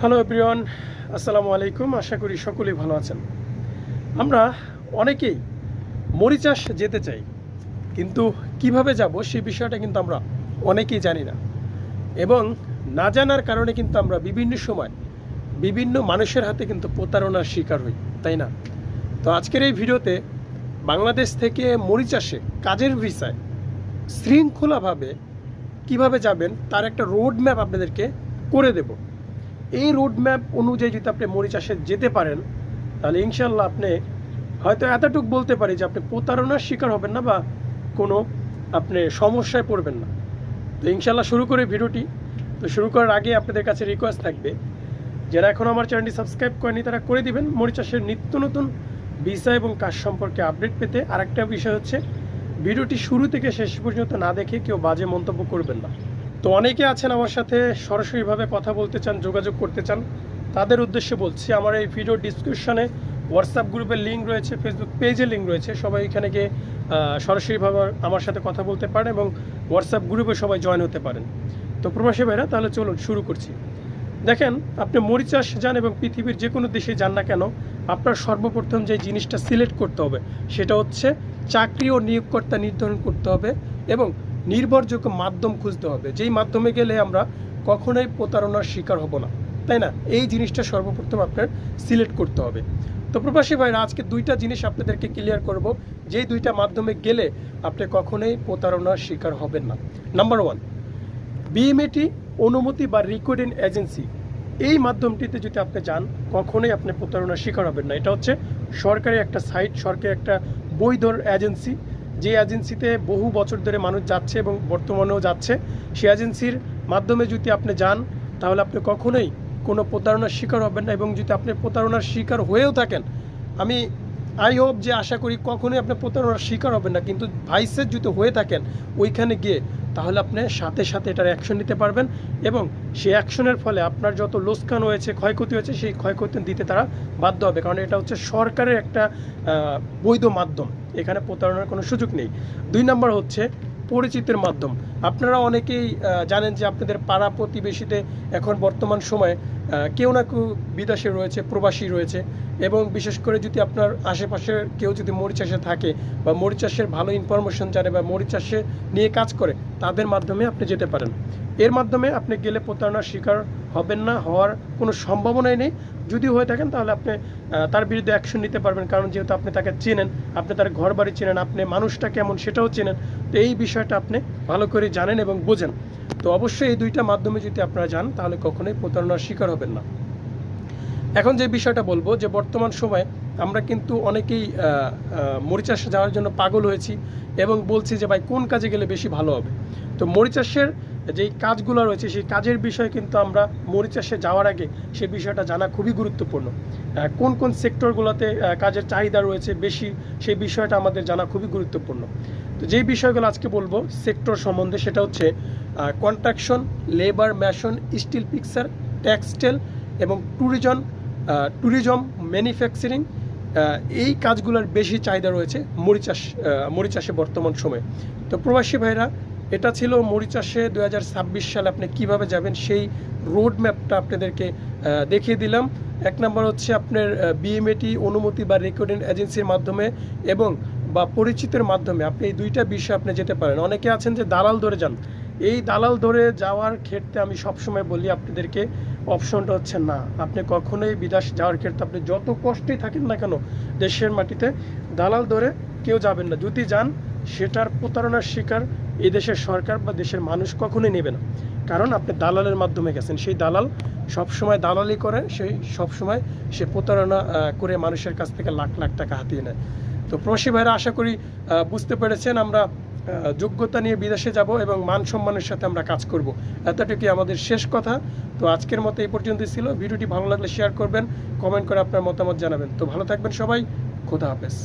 Hello everyone, আসসালামু আলাইকুম। আশা করি সকলেই ভালো আছেন। আমরা অনেকেই মরিচাষ যেতে চাই, কিন্তু কিভাবে যাব সেই বিষয়টা কিন্তু আমরা অনেকেই জানি না, এবং না জানার কারণে কিন্তু আমরা বিভিন্ন সময় বিভিন্ন মানুষের হাতে কিন্তু প্রতারণার শিকার হই, তাই না? তো আজকের এই ভিডিওতে বাংলাদেশ থেকে মরিচাষে কাজের ভিসায় শৃঙ্খলাভাবে কিভাবে যাবেন তার একটা রোড ম্যাপ আপনাদেরকে করে দেব। এই রোড ম্যাপ অনুযায়ী যদি আপনি মরিচাষে যেতে পারেন, তাহলে ইনশাল্লাহ আপনি হয়তো এতটুকু বলতে পারি যে আপনি প্রতারণার শিকার হবেন না বা কোনো আপনি সমস্যায় পড়বেন না। তো ইনশাল্লাহ শুরু করে ভিডিওটি। তো শুরু করার আগে আপনাদের কাছে রিকোয়েস্ট থাকবে, যারা এখন আমার চ্যানেলটি সাবস্ক্রাইব করেনি তারা করে দিবেন মরিচাষের নিত্য নতুন ভিসা এবং কাজ সম্পর্কে আপডেট পেতে। আরেকটা বিষয় হচ্ছে, ভিডিওটি শুরু থেকে শেষ পর্যন্ত না দেখে কেউ বাজে মন্তব্য করবেন না। তো অনেকে আছেন আমার সাথে সরাসরিভাবে কথা বলতে চান, যোগাযোগ করতে চান, তাদের উদ্দেশ্যে বলছি, আমার এই ভিডিও ডিসক্রিপশনে হোয়াটসঅ্যাপ গ্রুপের লিঙ্ক রয়েছে, ফেসবুক পেজের লিঙ্ক রয়েছে। সবাই এখানে গিয়ে সরাসরিভাবে আমার সাথে কথা বলতে পারেন এবং হোয়াটসঅ্যাপ গ্রুপে সবাই জয়েন হতে পারেন। তো প্রবাসী ভাইরা, তাহলে চলুন শুরু করছি। দেখেন, আপনি মরিচাষ যান এবং পৃথিবীর যে কোনো দেশে যান না কেন, আপনার সর্বপ্রথম যে জিনিসটা সিলেক্ট করতে হবে সেটা হচ্ছে চাকরি ও নিয়োগকর্তা নির্ধারণ করতে হবে এবং নির্ভরযোগ্য মাধ্যম খুঁজতে হবে, যেই মাধ্যমে গেলে আমরা কখনোই প্রতারণার শিকার হব না, তাই না? এই জিনিসটা সর্বপ্রথম আপনার সিলেক্ট করতে হবে। তো প্রবাসী ভাইরা, আজকে দুইটা জিনিস আপনাদেরকে ক্লিয়ার করব, যেই দুইটা মাধ্যমে গেলে আপনি কখনোই প্রতারণার শিকার হবেন না। নাম্বার 1, বিএমএটি অনুমতি বা রিকর্ডিং এজেন্সি। এই মাধ্যমটিতে যদি আপনি যান, কখনোই আপনি প্রতারণার শিকার হবেন না। এটা হচ্ছে সরকারি একটা সাইট, সরকারি একটা বৈধ এজেন্সি, যে এজেন্সিতে বহু বছর ধরে মানুষ যাচ্ছে এবং বর্তমানেও যাচ্ছে। সেই এজেন্সির মাধ্যমে যদি আপনি যান, তাহলে আপনি কখনোই কোনো প্রতারণার শিকার হবেন না। এবং যদি আপনি প্রতারণার শিকার হয়েও থাকেন, আমি হোপ যে আশা করি কখনোই আপনি প্রতারণার শিকার হবেন না, কিন্তু ভাইসের যদি হয়ে থাকেন ওইখানে গিয়ে, তাহলে আপনি সাথে সাথে এটার অ্যাকশন নিতে পারবেন এবং সেই অ্যাকশনের ফলে আপনার যত লোকসান হয়েছে, ক্ষয়ক্ষতি হয়েছে, সেই ক্ষয়ক্ষতি দিতে তারা বাধ্য হবে, কারণ এটা হচ্ছে সরকারের একটা বৈধ মাধ্যম, এখানে প্রতারণার কোনো সুযোগ নেই। 2 নম্বর হচ্ছে পরিচিতের মাধ্যম। আপনারা অনেকেই জানেন যে আপনাদের পাড়া প্রতিবেশীতে এখন বর্তমান সময়ে কেউ না কেউ বিদেশে রয়েছে, প্রবাসী রয়েছে, এবং বিশেষ করে যদি আপনার আশেপাশে কেউ যদি মরিচাষে থাকে বা মরিচাষের ভালো ইনফরমেশন জানে বা মরিচাষে নিয়ে কাজ করে, তাদের মাধ্যমে আপনি যেতে পারেন। এর মাধ্যমে আপনি গেলে প্রতারণার শিকার হবেন না, হওয়ার কোনো সম্ভাবনাই নেই। যদি হয়ে থাকেন তাহলে আপনি তার বিরুদ্ধে অ্যাকশন নিতে পারবেন, কারণ যেহেতু আপনি তাকে চেনেন, আপনি তার ঘর বাড়ি চেনেন, আপনি মানুষটা কেমন সেটাও চেনেন। তো এই বিষয়টা আপনি ভালো করে জানেন এবং বোঝেন। তো অবশ্যই এই দুইটা মাধ্যমে যদি আপনারা যান, তাহলে কখনোই প্রতারণার শিকার হবেন না। এখন যে বিষয়টা বলবো, যে বর্তমান সময়ে আমরা কিন্তু অনেকেই মরিচাষে যাওয়ার জন্য পাগল হয়েছি এবং বলছি যে ভাই কোন কাজে গেলে বেশি ভালো হবে। তো মরিচাষের যেই কাজগুলো রয়েছে, সেই কাজের বিষয়ে কিন্তু আমরা মরিচাষে যাওয়ার আগে সেই বিষয়টা জানা খুবই গুরুত্বপূর্ণ। কোন কোন সেক্টরগুলোতে কাজের চাহিদা রয়েছে বেশি, সেই বিষয়টা আমাদের জানা খুবই গুরুত্বপূর্ণ। তো যেই বিষয়গুলো আজকে বলবো সেক্টর সম্বন্ধে, সেটা হচ্ছে construction, labour, mason, steel picture, textile এবং ট্যুরিজম, ম্যানুফ্যাকচারিং, এই কাজগুলোর বেশি চাহিদা রয়েছে মরিচাষে বর্তমান সময়ে। তো প্রবাসী ভাইরা, এটা ছিল মরিচাষে 2026 সালে আপনি কিভাবে যাবেন সেই রোড ম্যাপটা আপনাদেরকে দেখিয়ে দিলাম। 1 নম্বর হচ্ছে আপনার বিএমএটি অনুমতি বা রেকর্ডিং এজেন্সির মাধ্যমে এবং বা পরিচিতের মাধ্যমে আপনি এই দুইটা বিষয় আপনি যেতে পারেন। অনেকে আছেন যে দালাল ধরে যান। এই দালাল ধরে যাওয়ার ক্ষেত্রে আমি সবসময় বলি আপনাদেরকে, অপশনটা হচ্ছে না। আপনি কখনোই বিদেশ যাওয়ার ক্ষেত্রে আপনি যত কষ্টেই থাকেন না কেন, দেশের মাটিতে দালাল ধরে কেউ যাবেন না। যদি যান, সেটার প্রতারণার শিকার এই দেশের সরকার বা দেশের মানুষ কখনোই নেবে না, কারণ আপনি দালালের মাধ্যমে গেছেন। সেই দালাল সবসময় দালালি করে, সেই সবসময় সে প্রতারণা করে মানুষের কাছ থেকে লাখ লাখ টাকা হাতিয়ে নেয়। তো প্রবাসী ভাইরা, আশা করি বুঝতে পেরেছেন আমরা যোগ্যতা নিয়ে বিদেশে যাব এবং মান সম্মানের সাথে আমরা কাজ করব, এতটুকুই আমাদের শেষ কথা। তো আজকের মতো এই পর্যন্তই ছিল। ভিডিওটি ভালো লাগলে শেয়ার করবেন, কমেন্ট করে আপনার মতামত জানাবেন। তো ভালো থাকবেন সবাই, খোদা হাফেজ।